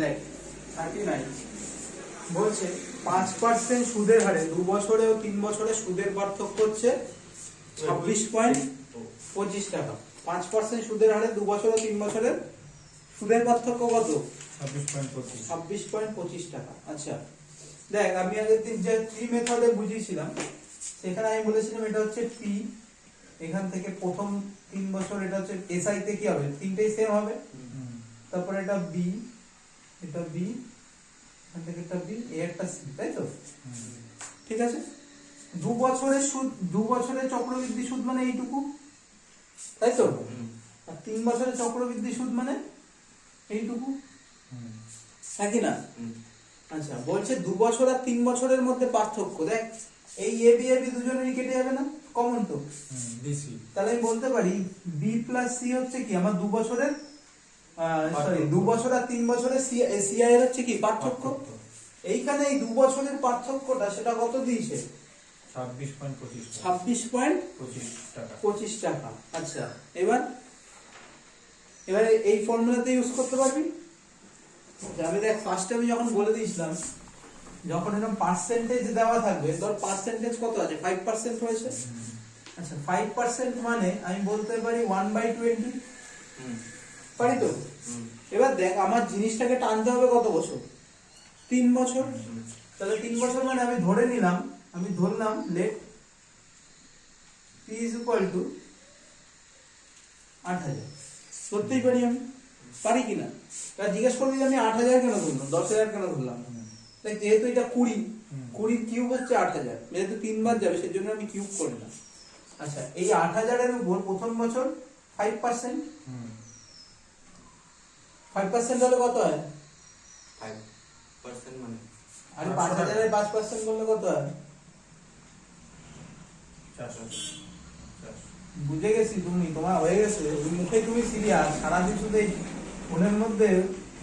দেখ 39 বলছে 5% সুদের হারে 2 বছরে ও 3 বছরে সুদের পার্থক্য হচ্ছে 26.25 টাকা। 5% সুদের হারে 2 বছর ও 3 বছরের সুদের পার্থক্য কত? 26.25 টাকা। আচ্ছা দেখ, আমি আগের দিন যে পি মেথডে বুঝিয়েছিলাম সেখানে আমি বলেছিলাম এটা হচ্ছে পি, এখান থেকে প্রথম 3 বছর এটা হচ্ছে এসআই তে কি হবে, তিনটেই সেম হবে। তারপর এটা বি, এটা বি, এখান থেকে এটা বি, এ একটা সি, তাই তো? ঠিক আছে। 2 বছরের সুদ, 2 বছরের চক্রবৃদ্ধি সুদ মানে এইটুকু, তাই তো? আর 3 বছরের চক্রবৃদ্ধি সুদ মানে এইটুকু, একই না? আচ্ছা বলছে 2 বছর আর 3 বছরের মধ্যে পার্থক্য, দেখ এই এ বি দুজনেরই কেটে যাবে না, কমন তো বিসি। তাহলে আমি বলতে পারি বি প্লাস সি হচ্ছে কি আমার 2 বছরের সরি 2 বছর আর 3 বছরের সিআই এর হচ্ছে কি পার্থক্য। এইখানে এই 2 বছরের পার্থক্যটা সেটা কত দিয়েছে? 26.25 টাকা। আচ্ছা এবার এই ফর্মুলাতে ইউজ করতে পারবি। আমি দেখ ফার্স্টে আমি যখন বলে দিয়েছিলাম, যখন এরকম পার্সেন্টেজ দেওয়া থাকবে, ধর পার্সেন্টেজ কত আছে, 5% হয়েছে। আচ্ছা 5% মানে আমি বলতে পারি 1/20, পারি তো? এবার দেখ আমার জিনিসটাকে টানতে হবে কত বছর, 3 বছর। তাহলে 3 বছর মানে আমি ধরে নিলাম, আমি ধরলাম লেট p = 8000। ধরতেই পারি, আমি পারি কিনা? তা জিজ্ঞেস করবি যে আমি 8000 কেন ধরলাম, 10000 কেন ধরলাম? যেহেতু এটা 20 কিউব হচ্ছে 8000, যেহেতু 3 বার যাবে সেজন্য আমি কিউব করলাম। আচ্ছা এই 8000 এর উপর প্রথম বছর 5%, 5% হলে কত হয়? 5% মানে আরে 5000 এর 5% করলে কত হয়? 400। বুঝে গেছি, তুমি তোমার হয়ে গেছে, মুখে তুমি সিরিয়াস, সারাদিন শুধু এই ফোনের মধ্যে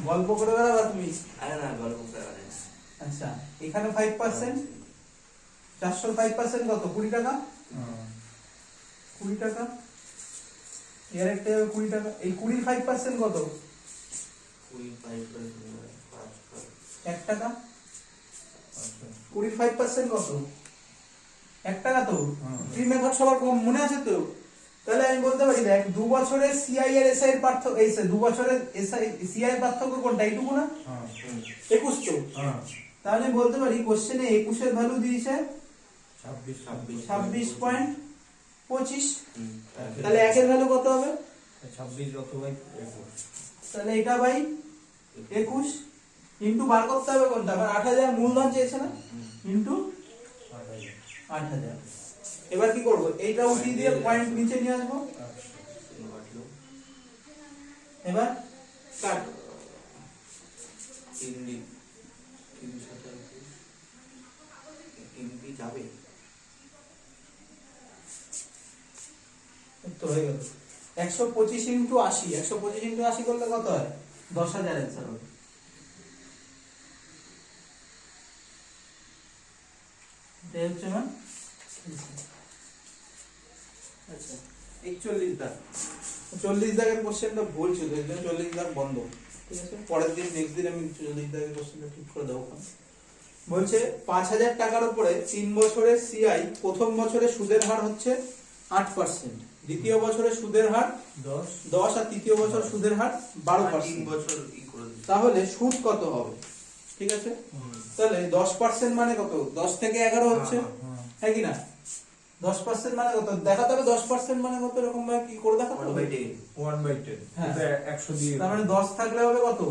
গল্প করে বেড়াবা তুমি। আরে না, গল্প করা না। আচ্ছা এখানে 5%, 400 5% কত? 20 টাকা। 20 টাকা, এর একটা 20 টাকা। এই 20 5% কত? 1 টাকা। 20 5% কত? 1 টাকা তো। ফ্রি মেথড সবার মনে আছে তো? তাহলে আমি বলতে পারি দেখ 2 বছরের সিআই এর এসআই এর পার্থক্য, এই 2 বছরের এসআই সিআই এর পার্থক্য কোনটা, এইটুকু না? 21 তো। তাহলে আমি বলতে পারি কোশ্চেনে 21 এর ভ্যালু দিয়েছে 26.25। তাহলে 1 এর ভ্যালু কত হবে? 26 অথবা 21। তাহলে এটা বাই 21 ইনটু বার করতে হবে কোনটা, আমার 8000 মূলধন চেয়েছে না, ইনটু 8000। এবার কি করব, এইটা উঠিয়ে দিয়ে পয়েন্ট নিচে নিয়ে আসবো। এবার কাট, 3 যাবে তো হয়ে গেল 125 ইনটু 80, 125 ইনটু 80 করলে কত হয়? 10000 অ্যানসার হবে। এটা হচ্ছে না। আচ্ছা 41 দাগ, 40 দাগের কোশ্চেনটা বলছিল, এর জন্য 40 দাগ বন্ধ। ঠিক আছে, পরের দিন নেক্সট দিন আমি 40 দাগের কোশ্চেনটা ঠিক করে দেবো। বলছে 5000 টাকার উপরে 3 বছরের সিআই প্রথম বছরে সুদের হার হচ্ছে 8%, দ্বিতীয় বছরে সুদের হার 10 আর তৃতীয় বছর সুদের হার 12%। তাহলে সুদ কত হবে? ঠিক আছে, তাহলে 10% মানে কত? 10 থেকে 11 হচ্ছে, হ্যাঁ কি না? 10% মানে কত দেখাতে হবে, 10% মানে কত এরকম ভাবে কি করে দেখাতে হবে? 1/10 এটা 100 দিয়ে, তার মানে 10 থাকলে হবে কত?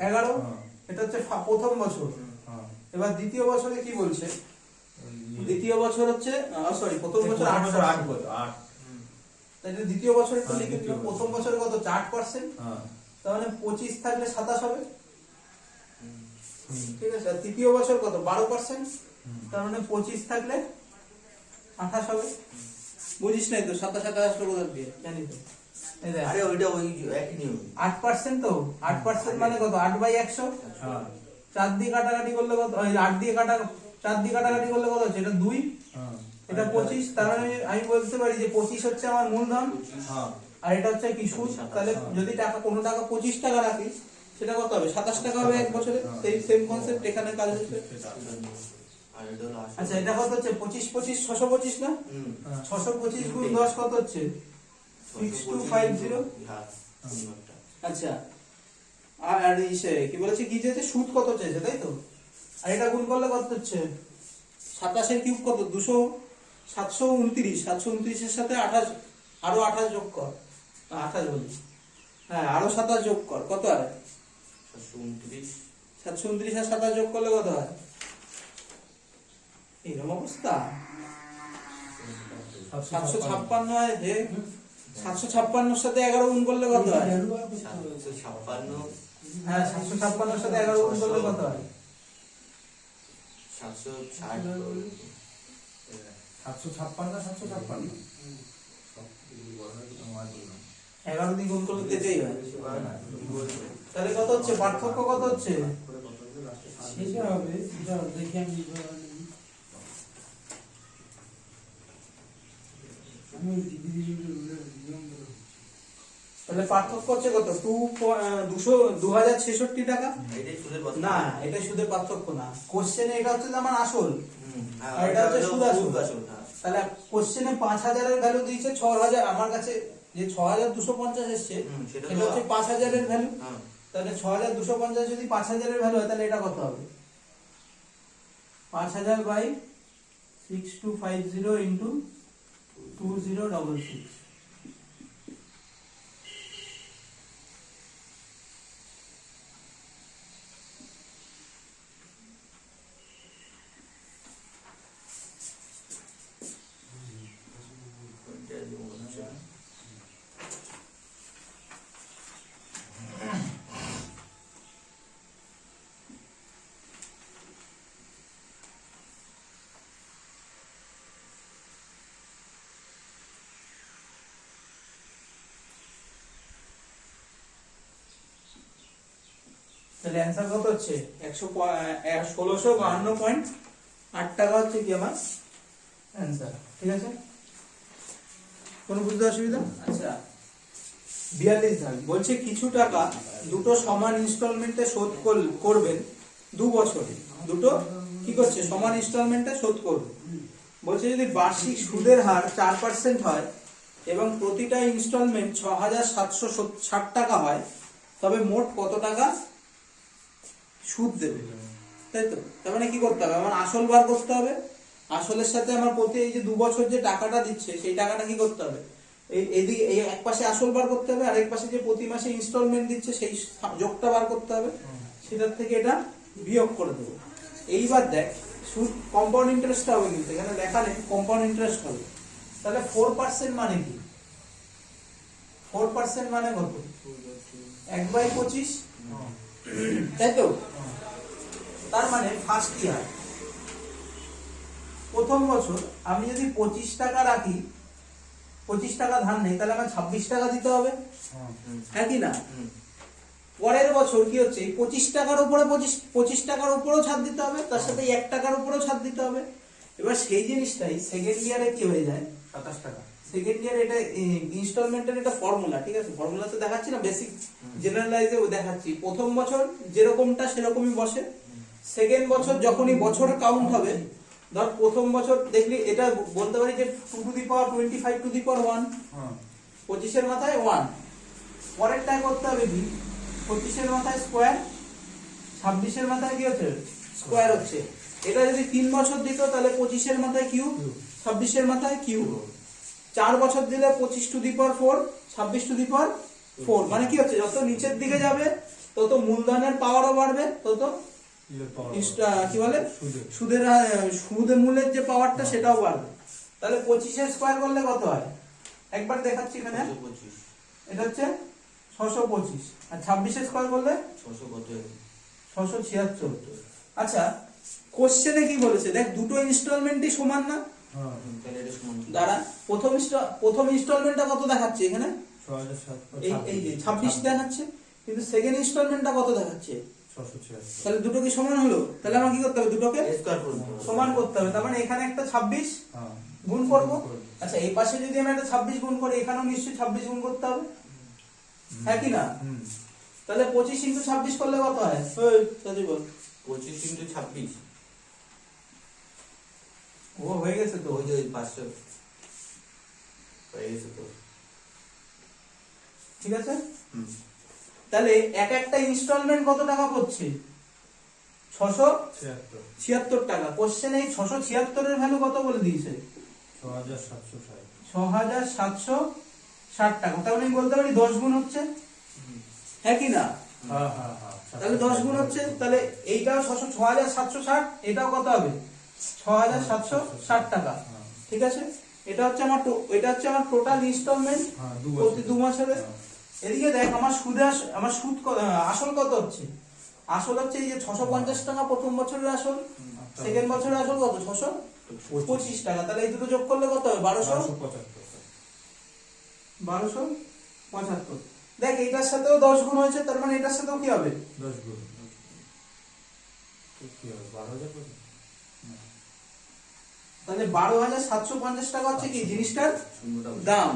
11। এটা হচ্ছে প্রথম বছর। এবার দ্বিতীয় বছরে কি বলছে? দ্বিতীয় বছর হচ্ছে সরি প্রথম বছর 8 তাহলে দ্বিতীয় বছর একটু লিখে দিলাম। প্রথম বছরে কত? 8%। তার মানে 25 থাকলে 27 হবে, ঠিক আছে। আর তৃতীয় বছর কত? 12%। তার মানে 25 থাকলে 28 হবে। বুঝিস নাই তো? 27 আসলো কোথা দিয়ে? জানি তো। আরে ওইটা ওই একই নিয়ম। 8% তো 8% মানে কত? 8/100। 4 দিয়ে কাটাকাটি করলে কত? 8 দিয়ে 4 দিয়ে কাটাকাটি করলে কত হচ্ছে? এটা 2, এটা 25। তার মানে আমি বলতে পারি যে 25 হচ্ছে আমার মূলধন, আর এটা হচ্ছে কি সুদ। তাহলে যদি টাকা কোনো টাকা 25 টাকা রাখি, সেটা কত হবে? 27 টাকা হবে এক বছরে। সেই সেম কনসেপ্ট এখানে কাজ হচ্ছে। আর এটা হলো 80 আচ্ছা এটা কত হচ্ছে? 25 25 625 না? হুম 625 গুণ 10 কত হচ্ছে? 6250। হ্যাঁ তিনটা আচ্ছা আর ইসে কি বলেছে, কি চাইছে? সুদ কত চাইছে, তাই তো? আর এটা গুণ করলে কত হচ্ছে? 27 এর কিউব কত? 200 729 729 এর সাথে 28 আরো 28 যোগ কর। 28 বলি, হ্যাঁ আরো 27 যোগ কর, কত হয়? 729 729 আর 27 যোগ করলে কত হয়? এরকম অবস্থা। 756 হয় যে 756 এর সাথে 11 গুণ করলে কত হয়? 756 হ্যাঁ 756 এর সাথে 11 গুণ করলে কত হয়? 760 756 11 দিয়ে গুণ করলে তেতেই হয়। তাহলে কত হচ্ছে? পার্থক্য কত হচ্ছে? সেটা হবে, সেটা দেখে আমি তাহলে পার্থক্য হচ্ছে কত? 2066 টাকা। এটাই সুদের কথা না এটা সুদের পার্থক্য না, কোশ্চেনে এটা হচ্ছে আমার আসল, হুম আর এটা হচ্ছে সুদ আসল। হ্যাঁ তাহলে কোশ্চেনে 5000 এর ভ্যালু দিয়েছে 6000, আমার কাছে যে 6250 এসছে সেটা সেটা হচ্ছে 5000 এর ভ্যালু। হ্যাঁ তাহলে 6250 যদি 5000 এর ভ্যালু হয় তাহলে এটা কত হবে? 5000 বাই 6250 ইনটু 2066। ওইটা দেবো না তাহলে অ্যান্সার কত হচ্ছে? 1652.8 টাকা হচ্ছে কি আমার অ্যান্সার। ঠিক আছে, কোনো বুঝতে অসুবিধা? আচ্ছা 42 দাগ বলছে কিছু টাকা দুটো সমান ইনস্টলমেন্টে শোধ করবেন 2 বছরে। দুটো কি করছে? সমান ইনস্টলমেন্টে শোধ করবে। বলছে যদি বার্ষিক সুদের হার 4% হয় এবং প্রতিটা ইনস্টলমেন্ট 6760 টাকা হয়, তবে মোট কত টাকা সুদ দেবে? তাই তো? তার মানে কি করতে হবে? আমার আসল বার করতে হবে, আসলের সাথে আমার প্রতি এই যে 2 বছর যে টাকাটা দিচ্ছে সেই টাকাটা কি করতে হবে? এদিকে এই এক পাশে আসল বার করতে হবে, আর এক পাশে যে প্রতি মাসে ইনস্টলমেন্ট দিচ্ছে সেই যোগটা বার করতে হবে, সেটার থেকে এটা বিয়োগ করে দেবো। এইবার দেখ সুদ কম্পাউন্ড ইন্টারেস্ট হবে, কিন্তু এখানে লেখা নেই কম্পাউন্ড ইন্টারেস্ট হবে। তাহলে 4% মানে কি? 4% মানে কত? 1/25, তাই তো? তার মানে ফার্স্ট ইয়ার প্রথম বছর আমি যদি 25 টাকা রাখি, 25 টাকা ধার নেই, তাহলে আমার 26 টাকা দিতে হবে, হ্যাঁ কি না? পরের বছর কি হচ্ছে? 25 টাকার উপরে 25 টাকার উপরেও ছাড় দিতে হবে, তার সাথে 1 টাকার উপরেও ছাড় দিতে হবে। এবার সেই জিনিসটাই সেকেন্ড ইয়ারে কি হয়ে যায়? 27 টাকা। সেকেন্ড ইয়ার এটা ইনস্টলমেন্টের এটা ফর্মুলা, ঠিক আছে? ফর্মুলাতে দেখাচ্ছি না, বেসিক জেনারেলাইজে দেখাচ্ছি। প্রথম বছর যেরকমটা সেরকমই বসে, সেকেন্ড বছর যখনই বছর কাউন্ট হবে, ধর প্রথম বছর দেখলি এটা বলতে পারি যে 2 to the power 25 to the পাওয়ার 1, 25 এর মাথায় 1। পরেরটা করতে হবে কি? 25 এর মাথায় স্কোয়ার, 26 এর মাথায় কি হচ্ছে? স্কোয়ার হচ্ছে। এটা যদি 3 বছর দিত তাহলে 25 এর মাথায় কিউব, 26 এর মাথায় কিউব। 4 বছর দিলে 25 to the power 4, 26 to the পাওয়ার 4। মানে কি হচ্ছে? যত নিচের দিকে যাবে তত মূলধনের পাওয়ারও বাড়বে, তত কি বলে সুদের মূলের যে পাওয়ারটা সেটাও বাড়বে। তাহলে 25 এর স্কোয়ার করলে কত হয়? একবার দেখাচ্ছি এখানে, এটা হচ্ছে 625, আর 26 এর স্কোয়ার করলে 676। আচ্ছা কোশ্চেনে কি বলেছে দেখ, দুটো ইনস্টলমেন্টই সমান না? দাঁড়া, প্রথম ইনস্টলমেন্টটা কত দেখাচ্ছে এখানে? এই যে 26 দেখাচ্ছে, কিন্তু সেকেন্ড ইনস্টলমেন্টটা কত দেখাচ্ছে? 676। তাহলে দুটো কি সমান হলো? তাহলে আমার কি করতে হবে? দুটোকে সমান করতে হবে। তার মানে এখানে একটা 26 গুণ করব। আচ্ছা এই পাশে যদি আমি একটা 26 গুণ করি, এখানেও নিশ্চয়ই 26 গুণ করতে হবে, হ্যাঁ কি না? তাহলে 25 ইনটু 26 করলে কত হয়? ওই দাদি বল। 25 ইন্টু 26 ও হয়ে গেছে তো। ওই যে 500 হয়ে গেছে তো। ঠিক আছে, হুম। তাহলে এক একটা ইনস্টলমেন্ট কত টাকা পড়ছে? 676 টাকা। কোশ্চেনে এই 676 এর ভ্যালু কত বলে দিয়েছে? 6760 টাকা। তাহলে আমি বলতে পারি 10 গুণ হচ্ছে, হ্যাঁ কি না? তাহলে 10 গুণ হচ্ছে, তাহলে এইটাও 6760, এটাও কত হবে? 6760 টাকা। ঠিক আছে, এটা হচ্ছে আমার টোটাল ইনস্টলমেন্ট প্রতি 2 মাসের। এদিকে দেখ আমার সুদ আসল কত হচ্ছে? আসল হচ্ছে এই যে 650 টাকা প্রথম বছরের আসল, সেকেন্ড বছরের আসল কত? 625 টাকা। তাহলে এই দুটো যোগ করলে কত হবে? 1275। দেখ এটার সাথেও 10 গুণ হয়েছে, তার মানে এটার সাথেও কি হবে? 10 গুণ কি হবে? 12,000। তাহলে 12,750 টাকা হচ্ছে কি জিনিসটার দাম।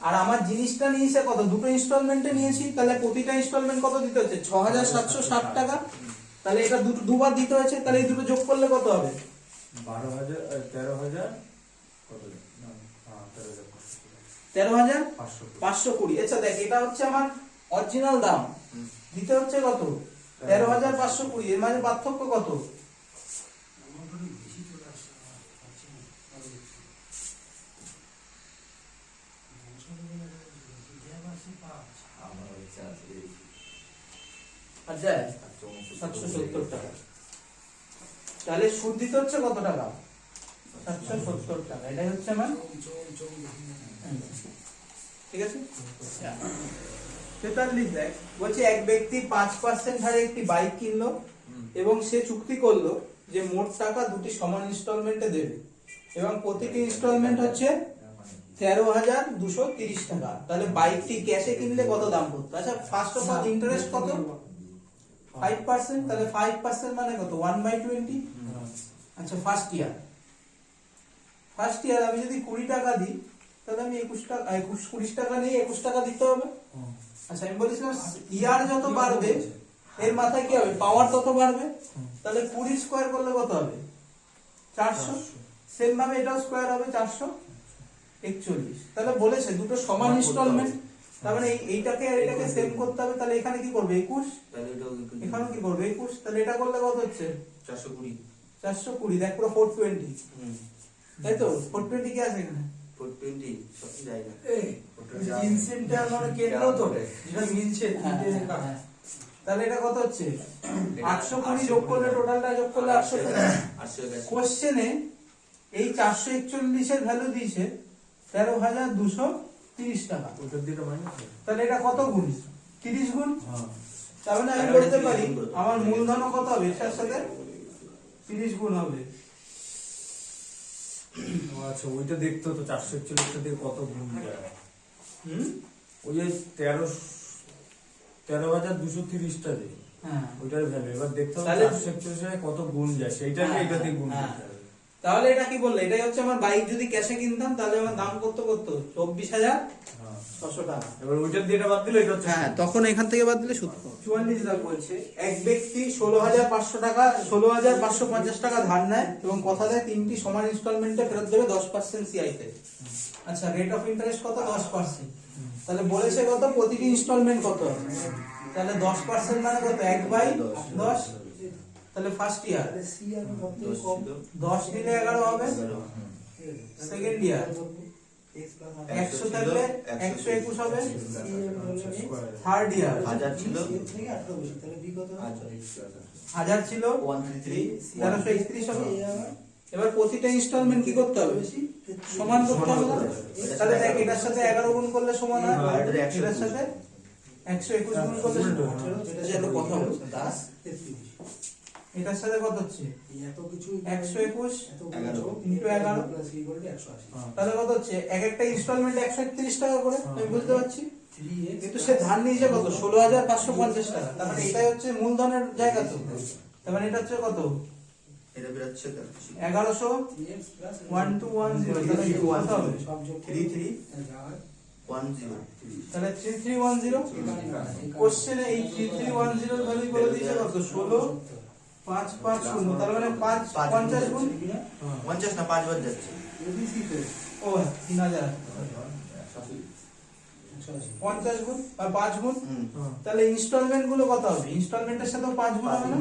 আর আমার জিনিসটা নিয়েছে কত? দুটো ইনস্টলমেন্টে নিয়েছি, তাহলে প্রতিটা ইনস্টলমেন্ট কত দিতে হচ্ছে? 6,760 টাকা। তাহলে এটা দুবার দিতে হয়েছে, তাহলে এই দুটো যোগ করলে কত হবে? 13,000 কত? 13,520। আচ্ছা দেখ এটা হচ্ছে আমার অরিজিনাল দাম, দিতে হচ্ছে কত? 13,520। এর মাঝে পার্থক্য কত? আচ্ছা 770 টাকা। তাহলে সুদ দিতে হচ্ছে কত টাকা? 770 টাকা। এটাই হচ্ছে আমার, ঠিক আছে। 43 দেখ বলছে এক ব্যক্তি 5% হারে একটি বাইক কিনলো এবং সে চুক্তি করলো যে মোট টাকা দুটি সমান ইনস্টলমেন্টে দেবে এবং প্রতিটি ইনস্টলমেন্ট হচ্ছে 13,230 টাকা। তাহলে বাইকটি ক্যাশে কিনলে কত দাম পড়তো? আচ্ছা ফার্স্ট অফ অল ইন্টারেস্ট কত? 5%। তাহলে 5% মানে কত? 1/20। আচ্ছা ফার্স্ট ইয়ার আমি যদি 20 টাকা দিই, তাহলে আমি 20 টাকা নিয়ে 21 টাকা দিতে হবে। আচ্ছা আমি বলেছিলাম ইয়ার যত বাড়বে এর মাথায় কি হবে? পাওয়ার তত বাড়বে। তাহলে 20 স্কয়ার করলে কত হবে? 400। সেম ভাবে এটাও স্কয়ার হবে 441। তাহলে বলেছে দুটো সমান ইনস্টলমেন্ট, তার মানে এইটাকে আর এটাকে সেম করতে হবে। তাহলে এখানে কি করবে? 21। তাহলে এটাও এখানে কি করবে? 21। তাহলে এটা করলে কত হচ্ছে? 420। 420। দেখ পুরো 420, তাই তো? 420 কি আছে এখানে? 420 সব যায় না। ইনসেন্টার মানে কেটলো তো যেটা মিলছে তাহলে এটা কত হচ্ছে? 820 যোগ করলে টোটালটা যোগ করলে 820। কোশ্চেনে এই 441 এর ভ্যালু দিয়েছে 13,230 টাকা। ওটার দিকে মাইনাস। তাহলে এটা কত গুণ? 30 গুণ। তার মানে আমি বলতে পারি আমার মূলধন কত হবে? এটার সাথে 30 গুণ হবে। আচ্ছা ওইটা দেখতে হতো 441 দিয়ে কত গুণ যায়। হুম, ওই যে 13,230 টা যে হ্যাঁ ওইটার ভ্যালু এবার দেখতে হবে তাহলে 441 এ কত গুণ যায় সেইটাকে হ্যাঁ, এটা দিয়ে গুণ হ্যাঁ। করতে হবে। তাহলে এটা কি বললে? এটাই হচ্ছে আমার বাইক যদি ক্যাশে কিনতাম তাহলে আমার দাম কত 24,600 টাকা। এবার ওইটার দিয়ে এটা বাদ দিলে এটা হচ্ছে হ্যাঁ তখন এখান থেকে বাদ দিলে সুদ। 44 দাগ বলছে এক ব্যক্তি 16,550 টাকা ধার নেয় এবং কথা দেয় তিনটি সমান ইনস্টলমেন্টে ফেরত দেবে 10% সিআই তে। আচ্ছা রেট অফ ইন্টারেস্ট কত? 10%। তাহলে বলেছে কত? প্রতিটি ইনস্টলমেন্ট কত? তাহলে 10% মানে কত? 1/10। তাহলে ফার্স্ট ইয়ার 10 দিলে 11 হবে। সেকেন্ড ইয়ার 100 থাকলে 121 হবে। থার্ড ইয়ার 1000 ছিল 1000 ছিল 1331 হবে। এবার প্রতিটা ইনস্টলমেন্ট কি করতে হবে? সমান করতে হবে। তাহলে দেখ এটার সাথে 11 গুণ করলে সমান হয়, এটার সাথে 121 গুণ করলে সমান হয়। এটা একটা কথা বলছে দাস। এটার সাথে কত হচ্ছে? 121 ইনটু 11 তাহলে কত হচ্ছে? এক একটা ইনস্টলমেন্ট 131 টাকা করে। আমি বুঝতে পারছি, কিন্তু সে ধার নিয়েছে কত? 16,550 টাকা। তার মানে এটাই হচ্ছে মূলধনের জায়গা তো। তার মানে এটা হচ্ছে কত? এটা বেরোচ্ছে 1100 1210। তাহলে কত হবে? 33 10 তাহলে 3310 কোশ্চেনে এই 3310 এর ভ্যালু বলে দিয়েছে কত 16 550 তার মানে 5 50 গুণ 50 না 5 বার যাচ্ছে ও 3000 50 গুণ আর 5 গুণ তাহলে ইনস্টলমেন্ট গুলো কত হবে ইনস্টলমেন্টের সাথে 5 গুণ হবে না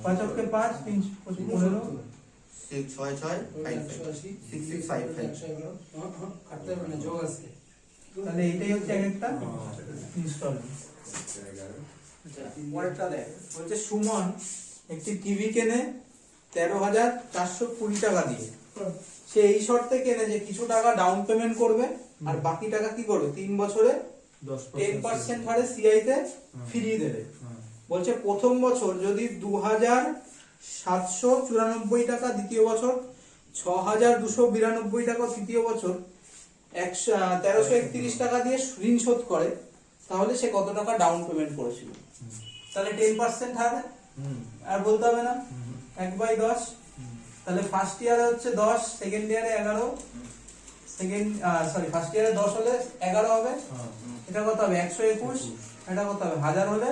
5 অক্ষে 5 3 15 6 6 6 5 6 6 5 তাহলে এইটাই হচ্ছে একটা ইনস্টলমেন্ট পরেরটা দেখ বলছে সুমন একটি টিভি কেনে 13,420 টাকা দিয়ে সে এই শর্তে কেনে যে কিছু টাকা ডাউন পেমেন্ট করবে আর বাকি টাকা কি করবে 3 বছরে 10% হারে সিআই তে ফিরিয়ে দেবে বলছে প্রথম বছর যদি 2,794 টাকা দ্বিতীয় বছর 6,292 টাকা তৃতীয় বছর 1,331 টাকা দিয়ে ঋণ শোধ করে তাহলে সে কত টাকা ডাউন পেমেন্ট করেছিল তাহলে 10% হারে আর বলতে হবে না 1/10 তাহলে ফার্স্ট ইয়ারে হচ্ছে 10 সেকেন্ড ইয়ারে 11 ফার্স্ট ইয়ারে 10 হলে 11 হবে এটা কত হবে 121 এটা কত হবে 1000 হলে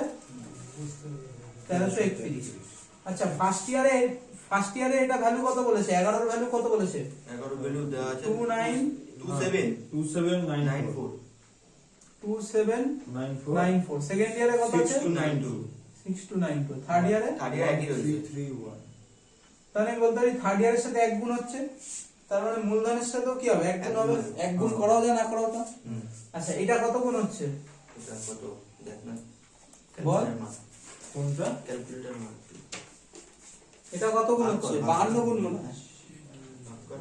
1331 আচ্ছা ফার্স্ট ইয়ারে এটা ভ্যালু কত বলেছে 11 এর ভ্যালু কত বলেছে 11 ভ্যালু দেওয়া আছে 2794 2794 সেকেন্ড ইয়ারে কত আছে 6292 থার্ড ইয়ারে একই রয়েছে 331 তাহলে আমি বলতে পারি থার্ড ইয়ারের সাথে এক গুণ হচ্ছে তার মানে মূলধনের সাথেও কি হবে এক গুণ হবে এক গুণ করাও যায় না করাও যায় আচ্ছা এটা কত গুণ হচ্ছে এটা কত দেখ না বল কোনটা ক্যালকুলেটর মার এটা কত গুণ হচ্ছে 52 গুণ মনে হয় ভাগ কর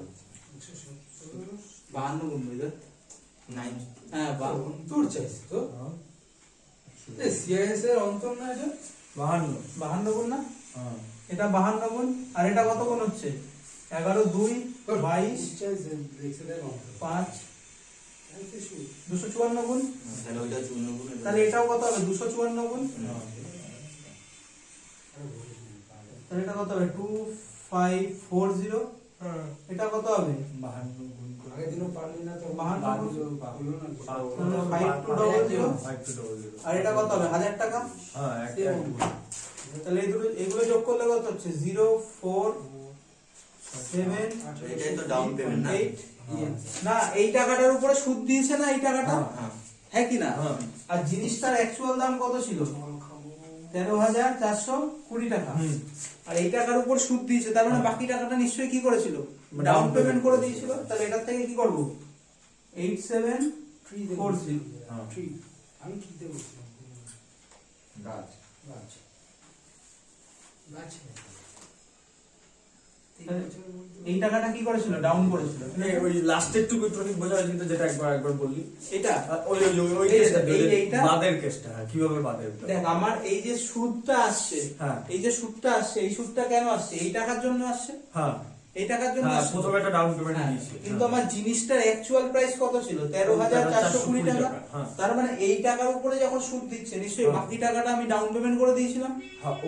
52 গুণ বুঝলে 9 হ্যাঁ 52 তোর চাইছে তো এ সিআইএস এর অন্তর না এটা 52 গুণ না হ্যাঁ এটা 52 গুণ আর এটা কত গুণ হচ্ছে 11 2 22 চাইছে এক্সেলের অন্তর 5 254 গুণ তাহলে ওইটা 54 গুণ তাহলে এটাও কত হবে 254 গুণ তাহলে এটা কত হবে 2540 এটা কত হবে 52 গুণ করে আগের দিনও পারলি না তো 52 হলো না তাহলে 5200 আর এটা কত হবে 1000 টাকা হ্যাঁ তাহলে এগুলো যোগ করলে কত হচ্ছে 0 4 7 এটাই তো ডাউন পেমেন্ট না 8 না এই টাকাটার উপরে সুদ দিয়েছে না এই টাকাটা হ্যাঁ হ্যাঁ কি না হ্যাঁ। আর জিনিসটার অ্যাকচুয়াল দাম কত ছিল 13,420 টাকা আর এই টাকার উপর সুদ দিয়েছে তার মানে বাকি টাকাটা নিশ্চয়ই কি করেছিল ডাউন পেমেন্ট করে দিয়েছিল তাহলে এটার থেকে কি করব 8740 ট্রি আমি কি দেব গাছ গাছ গাছ এই টাকাটা কি করেছিল ডাউন করেছিল ওই লাস্টের টুকু একটু বোঝা যায় কিন্তু যেটা একবার বললি এটা ওই ওই ওই এইটা, কেসটা এইটা? বাদের কেসটা কিভাবে বাদের দেখ আমার এই যে সুদটা আসছে হ্যাঁ। এই যে সুদটা আসছে এই সুদটা কেন আসছে এই টাকার জন্য আসছে হ্যাঁ এই টাকার জন্য হ্যাঁ আসছে প্রথমে একটা ডাউন পেমেন্ট হ্যাঁ, দিয়েছি কিন্তু আমার জিনিসটার অ্যাকচুয়াল প্রাইস কত ছিল 13,420 টাকা হ্যাঁ। তার মানে এই টাকার উপরে যখন সুদ দিচ্ছে নিশ্চয়ই বাকি টাকাটা আমি ডাউন পেমেন্ট করে দিয়েছিলাম হ্যাঁ, ও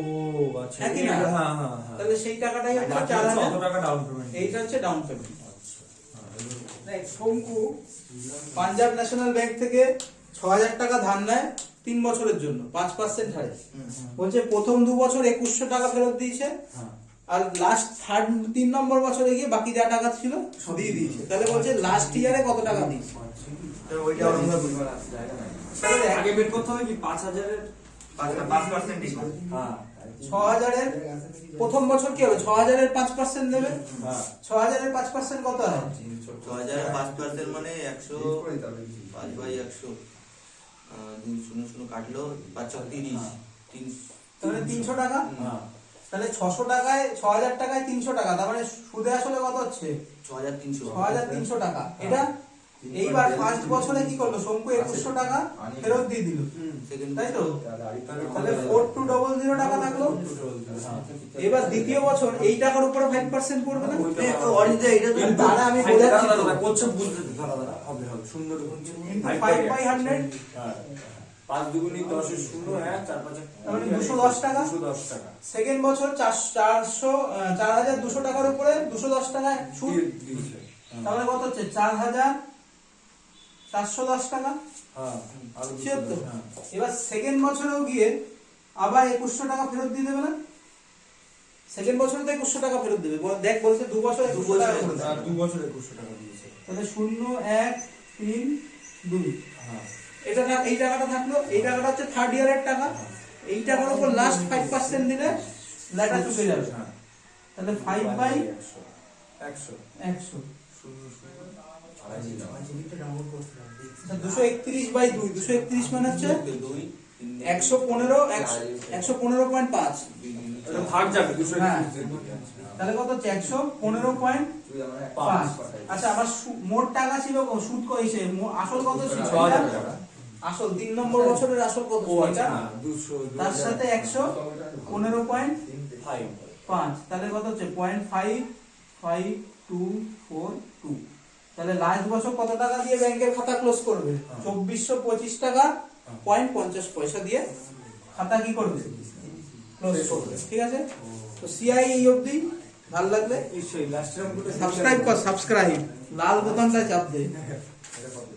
আচ্ছা হ্যাঁ কি না? হ্যাঁ হ্যাঁ হ্যাঁ তাহলে সেই টাকাটাই হচ্ছে বাকি 4,000 কত টাকা ডাউন পেমেন্ট এইটা হচ্ছে ডাউন পেমেন্ট আচ্ছা দেখ শঙ্কু পাঞ্জাব ন্যাশনাল ব্যাংক থেকে 6,000 টাকা ধার নেয় 3 বছরের জন্য 5% হারে বলছে প্রথম 2 বছর 2100 টাকা ফেরত দিয়েছে হ্যাঁ আর লাস্ট 3 নম্বর বছরে গিয়ে বাকি যা টাকা ছিল দিয়ে দিয়েছে তাহলে বলছে লাস্ট ইয়ারে কত টাকা দিয়েছে তো ওইটা আমরা বুঝবার জায়গা নাই তাহলে দেখ, আগে বের করতে হবে কি 5,000 এর 5% ডিসকাউন্ট হ্যাঁ 6,000 এর প্রথম বছর কি হবে 6,000 এর 5% দেবে হ্যাঁ 6,000 এর 5% কত হয় 6000 5% মানে 100 5 বাই 100 200 কাটলো 5 30 তাহলে 300 টাকা হ্যাঁ তাহলে 600 টাকায় 6,000 টাকায় 300 টাকা তার মানে সুদে আসলে কত হচ্ছে 6300 6,300 টাকা এটা এইবার ফার্স্ট বছরে কি করলো শঙ্কু 2100 টাকা ফেরত দিয়ে দিল সেকেন্ড তাই তো তাহলে 4200 টাকা থাকলো এবার দ্বিতীয় বছর এই টাকার উপরে 5% পড়বে না অরিজিনাল এটা তো দাঁড়া আমি বোঝাচ্ছি তো। কোচ্ছে বুঝতে দাঁড়া হবে হবে সুন্দর কিন্তু 5/100 হ্যাঁ 5 দুগুনি 10 এর 0 1 4 5 তার মানে 210 টাকা 210 টাকা সেকেন্ড বছর 4,200 টাকার উপরে 210 টাকা সুদ দিয়েছে তাহলে কত হচ্ছে 4,000 410 টাকা। হ্যাঁ আর 76। হ্যাঁ এবার সেকেন্ড বছরেও গিয়ে আবার 2100 টাকা ফেরত দিয়ে দেবে না? সেকেন্ড বছরে তো 2100 টাকা ফেরত দেবে। দেখ বলছে 2 বছর 2100 টাকা ফেরত দেবে। আর 2 বছর 2100 টাকা দিয়েছে। তাহলে 0 1 3 2 হ্যাঁ এটা না, এই টাকাটা থাকলো, এই টাকাটা হচ্ছে থার্ড ইয়ারের টাকা। এই টাকার উপর লাস্ট 5% দিলে লেটা চুকে যাবে। হ্যাঁ তাহলে 5 বাই 100 100 100 জিবিটা ডাউনলোড করছিলাম। 231 বাই 2, 231 মানে হচ্ছে 2 115 115.5। এটা ভাগ যাবে 200 হ্যাঁ। তাহলে কত হচ্ছে 115.5। আচ্ছা আমার মোট টাকা ছিল, সুদ কইছে আসল কত ছিল? 6000 টাকা। আসল 3 নম্বর বছরের আসল কত ও ছিল আচ্ছা এটা? হ্যাঁ 200 তার সাথে 115.5, তাহলে কত হচ্ছে 0.55242। তাহলে লাস্ট বছর কত টাকা দিয়ে ব্যাংকের খাতা ক্লোজ করবে? 2425 টাকা 50 পয়সা দিয়ে খাতা কি করবে? ক্লোজ করবে। ঠিক আছে, তো সিআই এই অবধি। ভালো লাগলে এই সেই লাস্ট টাইম সাবস্ক্রাইব কর, সাবস্ক্রাইব লাল বোতামটা চাপ দে। এটা কত